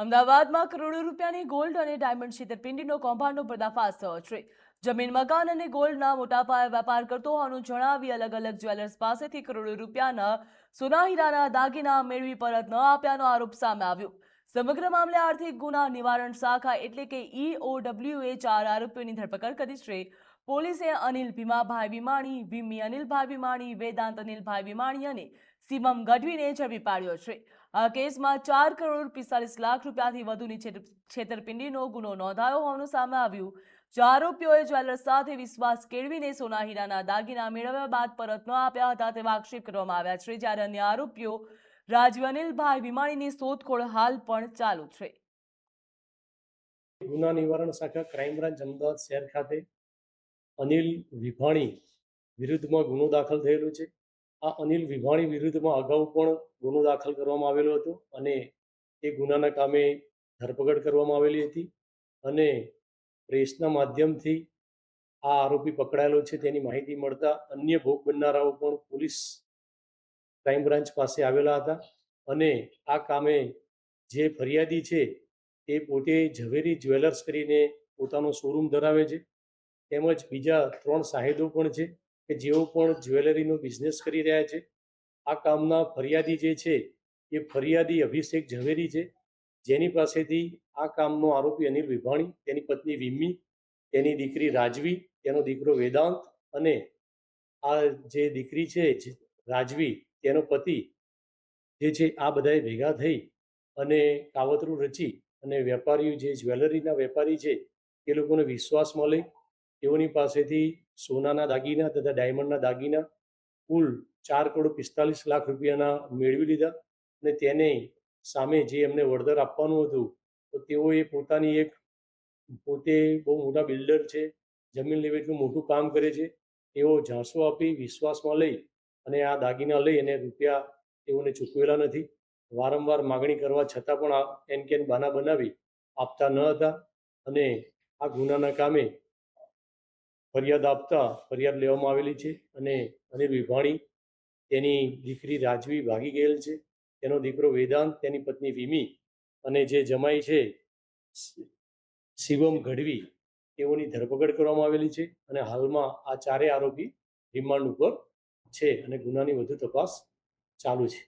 અમદાવાદમાં કરોડો રૂપિયાની ગોલ્ડ અને ડાયમંડ છેતરપિંડીનો કૌભાંડનો પર્દાફાશ થયો છે। જમીન મકાન અને ગોલ્ડના મોટા પાયે વેપાર કરતો હોવાનું જણાવી અલગ અલગ જ્વેલર્સ પાસેથી કરોડો રૂપિયાના સોના હીરાના દાગીના મેળવી પરત ન આપ્યાનો આરોપ સામે આવ્યો। સમગ્ર મામલે આર્થિક ગુના નિવારણ શાખા એટલે કે EOWએ 4 આરોપીઓની ધરપકડ કરી છે। પોલીસે અનિલ ભીમાભાઈ વિમાણી, વિમ્મી અનિલભાઈ વિમાણી, વેદાંત અનિલભાઈ વિમાણી અને શિવમ ગઢવીને ઝડપી પાડ્યો છે। આ કેસમાં 4 કરોડ 45 લાખ રૂપિયાથી વધુની છેતરપિંડીનો ગુનો નોંધાયો હોવાનું સામે આવ્યું। જો આરોપીઓએ જ્વેલર્સ સાથે વિશ્વાસ કેળવીને સોના હીરાના દાગીના મેળવ્યા બાદ પરત ન આપ્યા હતા તેવા આક્ષેપ કરવામાં આવ્યા છે, જ્યારે અન્ય આરોપીઓ રાજવી અનિલભાઈ વિમાણીની શોધખોળ હાલ પણ ચાલુ છે। ગુના નિવારણ શાખા ક્રાઇમ બ્રાન્ચ અમદાવાદ શહેર ખાતે અનિલ વિભાણી વિરુદ્ધમાં ગુનો દાખલ થયેલો છે। આ અનિલ વિભાણી વિરુદ્ધમાં અગાઉ પણ ગુનો દાખલ કરવામાં આવેલો હતો અને એ ગુનાના કામે ધરપકડ કરવામાં આવેલી હતી અને પ્રેસના માધ્યમથી આ આરોપી પકડાયેલો છે તેની માહિતી મળતા અન્ય ભોગ બનનારાઓ પણ પોલીસ ક્રાઇમ બ્રાન્ચ પાસે આવેલા હતા અને આ કામે જે ફરિયાદી છે એ પોતે ઝવેરી જ્વેલર્સ કરીને પોતાનો શોરૂમ ધરાવે છે, તેમજ બીજા 3 સાહેદો પણ છે કે જેઓ પણ જ્વેલરીનો બિઝનેસ કરી રહ્યા છે। આ કામના ફરિયાદી જે છે એ ફરિયાદી અભિષેક ઝવેરી છે, જેની પાસેથી આ કામનો આરોપી અનિલ વિભાણી, તેની પત્ની વિમ્મી, તેની દીકરી રાજવી, તેનો દીકરો વેદાંત અને આ જે દીકરી છે રાજવી, તેનો પતિ જે છે આ બધાએ ભેગા થઈ અને કાવતરું રચી અને વેપારીઓ જે જ્વેલરીના વેપારી છે એ લોકોને વિશ્વાસમાં લઈ તેઓની પાસેથી સોનાના દાગીના તથા ડાયમંડના દાગીના કુલ 4 કરોડ 45 લાખ રૂપિયાના મેળવી લીધા અને તેને સામે જે એમને વળતર આપવાનું હતું તો તેઓએ પોતે બહુ મોટા બિલ્ડર છે, જમીન લેવેચનું મોટું કામ કરે છે, તેઓ ઝાંસો આપી વિશ્વાસમાં લઈ અને આ દાગીના લઈ અને રૂપિયા તેઓને ચૂકવેલા નથી। વારંવાર માગણી કરવા છતાં પણ એનકેન બહાના બનાવી આપતા ન હતા અને આ ગુનાના કામે ફરિયાદ લેવામાં આવેલી છે અને અનિલ વિભાણી, તેની દીકરી રાજવી ભાગી ગયેલ છે, તેનો દીકરો વેદાંત, તેની પત્ની વિમી અને જે જમાઈ છે શિવમ ગઢવી, તેઓની ધરપકડ કરવામાં આવેલી છે અને હાલમાં આ 4 આરોપી રિમાન્ડ ઉપર છે અને ગુનાની વધુ તપાસ ચાલુ છે।